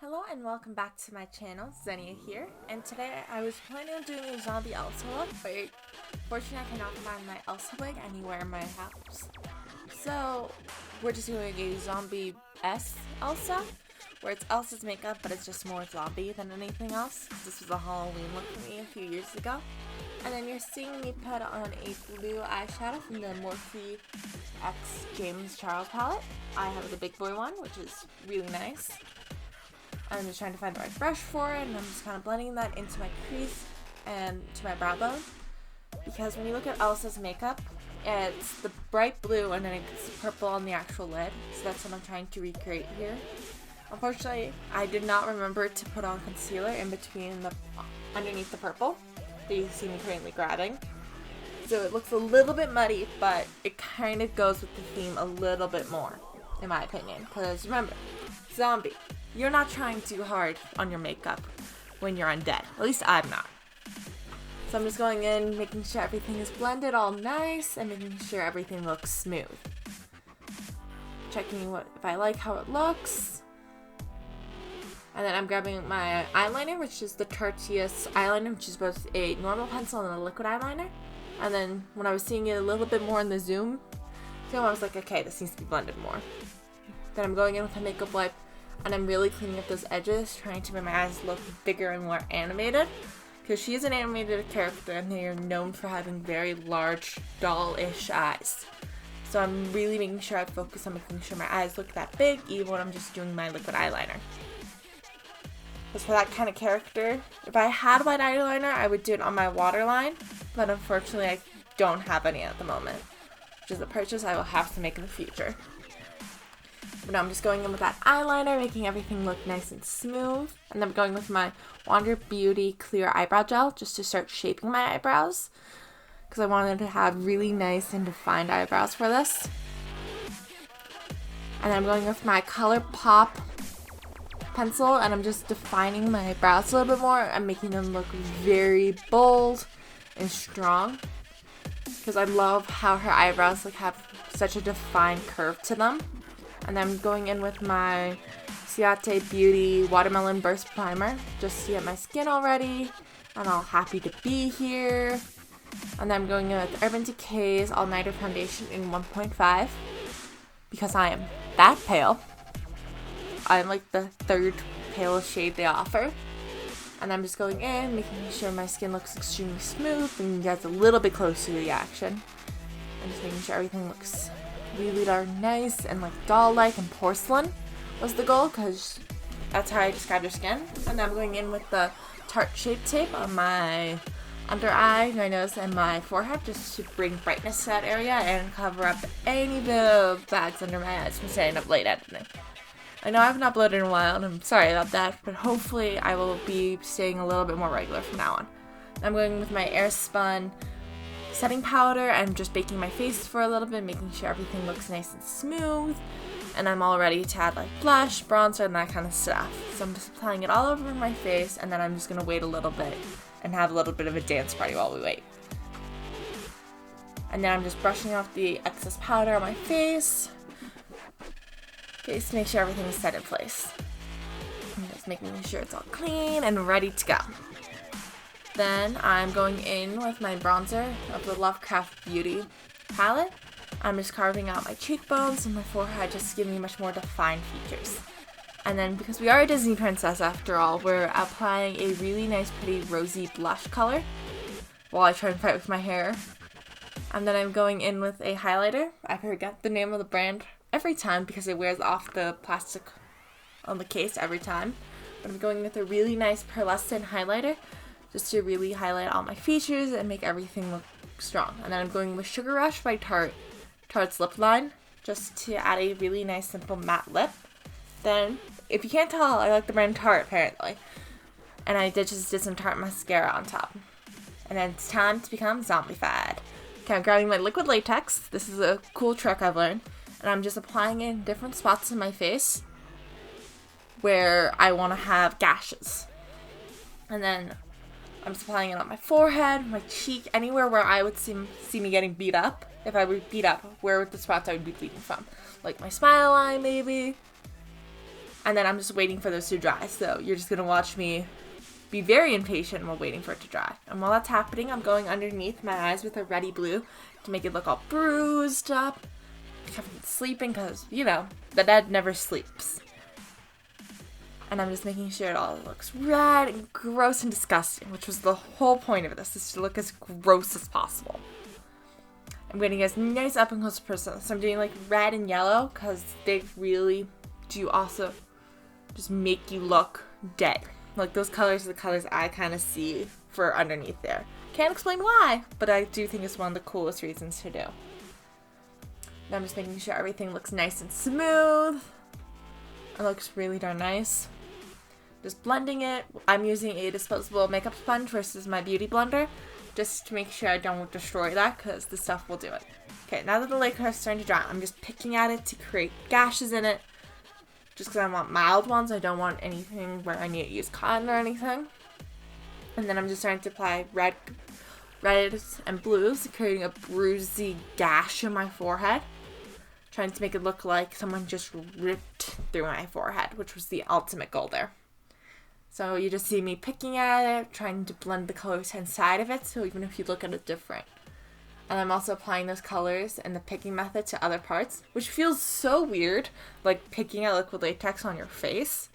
Hello and welcome back to my channel, Xenia here, and today I was planning on doing a zombie Elsa look, but fortunately I cannot find my Elsa wig anywhere in my house. So we're just doing a zombie-esque Elsa, where it's Elsa's makeup, but it's just more zombie than anything else. This was a Halloween look for me a few years ago. And then you're seeing me put on a blue eyeshadow from the Morphe X James Charles palette. I have the big boy one, which is really nice. I'm just trying to find the right brush for it, and I'm just kind of blending that into my crease and to my brow bone. Because when you look at Elsa's makeup, it's the bright blue and then it's purple on the actual lid. So that's what I'm trying to recreate here. Unfortunately, I did not remember to put on concealer in between underneath the purple that you see me currently grabbing. So it looks a little bit muddy, but it kind of goes with the theme a little bit more, in my opinion. Because remember, zombie. You're not trying too hard on your makeup when you're undead. At least I'm not. So I'm just going in, making sure everything is blended all nice, and making sure everything looks smooth. Checking if I like how it looks. And then I'm grabbing my eyeliner, which is the Tarteus eyeliner, which is both a normal pencil and a liquid eyeliner. And then when I was seeing it a little bit more in the zoom, I was like, okay, this needs to be blended more. Then I'm going in with a makeup wipe. And I'm really cleaning up those edges, trying to make my eyes look bigger and more animated. Because she is an animated character and they are known for having very large, doll-ish eyes. So I'm really making sure I focus on making sure my eyes look that big, even when I'm just doing my liquid eyeliner. Because for that kind of character, if I had white eyeliner, I would do it on my waterline. But unfortunately, I don't have any at the moment. Which is a purchase I will have to make in the future. But now I'm just going in with that eyeliner, making everything look nice and smooth. And then I'm going with my Wander Beauty Clear Eyebrow Gel just to start shaping my eyebrows. Because I wanted to have really nice and defined eyebrows for this. And then I'm going with my ColourPop pencil and I'm just defining my brows a little bit more and making them look very bold and strong. Because I love how her eyebrows have such a defined curve to them. And then I'm going in with my Ciate Beauty Watermelon Burst Primer just to get my skin all ready and all happy to be here. And then I'm going in with Urban Decay's All Nighter Foundation in 1.5 because I am that pale. I'm like the third palest shade they offer. And I'm just going in, making sure my skin looks extremely smooth and gets a little bit closer to the action. And just making sure everything looks really dark nice and like doll-like and porcelain was the goal because that's how I described her skin. And then I'm going in with the Tarte Shape Tape on my under eye, my nose, and my forehead just to bring brightness to that area and cover up any bit of bags under my eyes from staying up late editing. I know I haven't uploaded in a while and I'm sorry about that, but hopefully I will be staying a little bit more regular from now on. I'm going with my Airspun setting powder and just baking my face for a little bit, making sure everything looks nice and smooth. And I'm all ready to add like blush, bronzer, and that kind of stuff. So I'm just applying it all over my face and then I'm just going to wait a little bit and have a little bit of a dance party while we wait. And then I'm just brushing off the excess powder on my face. Just to make sure everything is set in place. I'm just making sure it's all clean and ready to go. Then I'm going in with my bronzer of the Lovecraft Beauty palette. I'm just carving out my cheekbones and my forehead just to give me much more defined features. And then because we are a Disney princess after all, we're applying a really nice pretty rosy blush color while I try and fight with my hair. And then I'm going in with a highlighter. I forget the name of the brand every time because it wears off the plastic on the case every time. But I'm going with a really nice pearlescent highlighter just to really highlight all my features and make everything look strong. And then I'm going with Sugar Rush by Tarte's lip line just to add a really nice simple matte lip. Then, if you can't tell, I like the brand Tarte apparently. And I just did some Tarte mascara on top. And then it's time to become zombified. Okay, I'm grabbing my liquid latex. This is a cool trick I've learned. And I'm just applying it in different spots in my face where I want to have gashes. And then I'm just applying it on my forehead, my cheek, anywhere where I would see me getting beat up. If I were beat up, where would the spots I would be bleeding from? Like my smile line, maybe. And then I'm just waiting for those to dry. So you're just going to watch me be very impatient while waiting for it to dry. And while that's happening, I'm going underneath my eyes with a reddy blue to make it look all bruised up. I'm sleeping because, you know, the dead never sleeps. And I'm just making sure it all looks red and gross and disgusting, which was the whole point of this, is to look as gross as possible. I'm getting as nice up and close person. So I'm doing like red and yellow because they really do also just make you look dead. Like those colors are the colors I kind of see for underneath there. Can't explain why, but I do think it's one of the coolest reasons to do. Now I'm just making sure everything looks nice and smooth. It looks really darn nice. Just blending it. I'm using a disposable makeup sponge versus my beauty blender, just to make sure I don't destroy that, because the stuff will do it. Okay, now that the lid color is starting to dry, I'm just picking at it to create gashes in it, just because I want mild ones. I don't want anything where I need to use cotton or anything. And then I'm just starting to apply reds and blues, creating a bruisey gash in my forehead, trying to make it look like someone just ripped through my forehead, which was the ultimate goal there. So you just see me picking at it, trying to blend the colors inside of it, so even if you look at it different. And I'm also applying those colors and the picking method to other parts, which feels so weird, like picking at liquid latex on your face.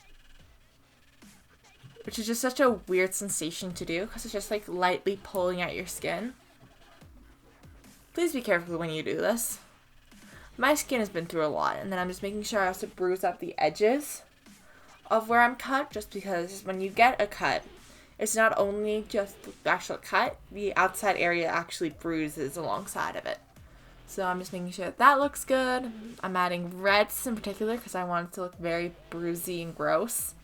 Which is just such a weird sensation to do, because it's just like lightly pulling at your skin. Please be careful when you do this. My skin has been through a lot, and then I'm just making sure I also bruise up the edges of where I'm cut, just because when you get a cut, it's not only just the actual cut, the outside area actually bruises alongside of it. So I'm just making sure that looks good. I'm adding reds in particular because I want it to look very bruisey and gross.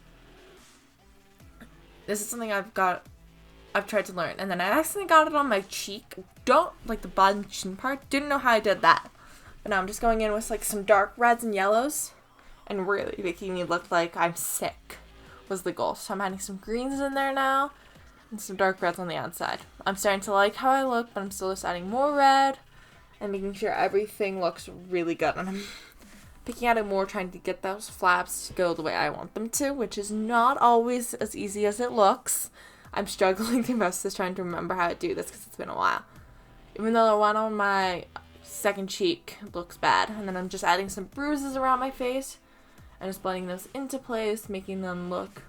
This is something I've tried to learn. And then I accidentally got it on my cheek. Don't, like the bottom chin part. Didn't know how I did that. But now I'm just going in with like some dark reds and yellows, and really making me look like I'm sick was the goal. So I'm adding some greens in there now and some dark reds on the outside. I'm starting to like how I look, but I'm still just adding more red and making sure everything looks really good. And I'm picking at it more, trying to get those flaps to go the way I want them to, which is not always as easy as it looks. I'm struggling the most is trying to remember how to do this because it's been a while. Even though the one on my second cheek looks bad. And then I'm just adding some bruises around my face and just blending those into place, making them look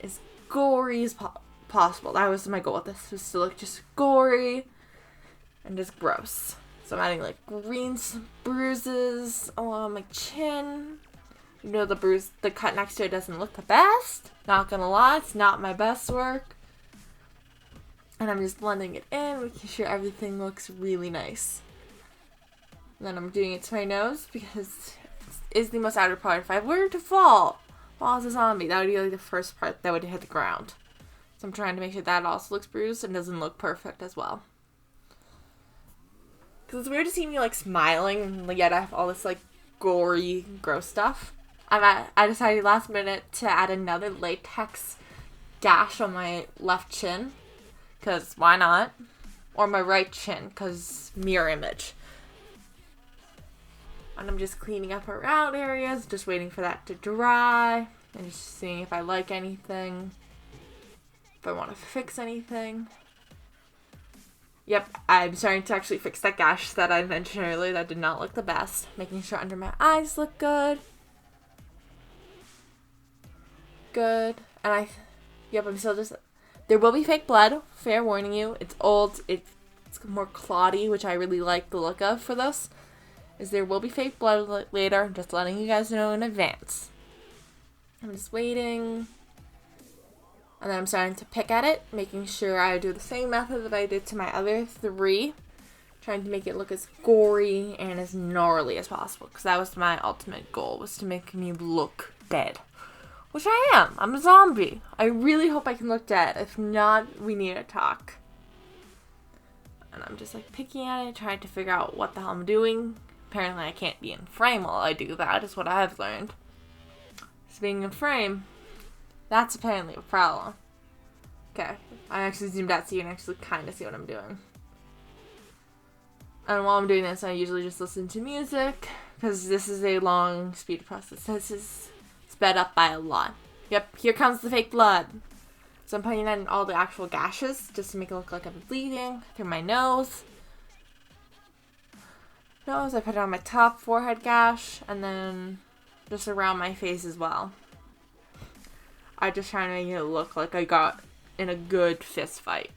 as gory as possible. That was my goal with this, was to look just gory and just gross. So I'm adding like greens, bruises along my chin. You know, the cut next to it doesn't look the best. Not gonna lie, it's not my best work. And I'm just blending it in, making sure everything looks really nice. And then I'm doing it to my nose because it is the most outer part. If I were to fall as a zombie, that would be like the first part that would hit the ground. So I'm trying to make sure that also looks bruised and doesn't look perfect as well. Because it's weird to see me like smiling and yet I have all this like gory, gross stuff. I decided last minute to add another latex gash on my left chin. Because why not? Or my right chin, because mirror image. And I'm just cleaning up around areas, just waiting for that to dry, and just seeing if I like anything, if I want to fix anything. Yep, I'm starting to actually fix that gash that I mentioned earlier that did not look the best. Making sure under my eyes look good. Good. And I'm still just, there will be fake blood, fair warning you. It's old, it's more cloddy, which I really like the look of for this. Is there will be fake blood later, just letting you guys know in advance. I'm just waiting. And then I'm starting to pick at it, making sure I do the same method that I did to my other three. Trying to make it look as gory and as gnarly as possible. Because that was my ultimate goal, was to make me look dead. Which I am. I'm a zombie. I really hope I can look dead. If not, we need to talk. And I'm just like picking at it, trying to figure out what the hell I'm doing. Apparently I can't be in frame while I do that, is what I've learned. So being in frame, that's apparently a problem. Okay, I actually zoomed out so you can actually kind of see what I'm doing. And while I'm doing this, I usually just listen to music, because this is a long speed process. It's sped up by a lot. Yep, here comes the fake blood. So I'm putting that in all the actual gashes just to make it look like I'm bleeding through my nose. I put it on my top forehead gash and then just around my face as well. I'm just trying to make it look like I got in a good fist fight.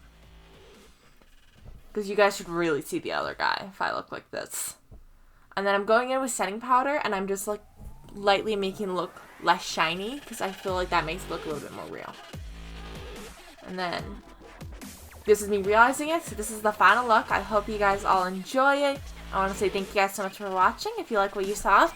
Because you guys should really see the other guy if I look like this. And then I'm going in with setting powder and I'm just like lightly making it look less shiny because I feel like that makes it look a little bit more real. And then this is me realizing it, so this is the final look. I hope you guys all enjoy it. I want to say thank you guys so much for watching. If you like what you saw,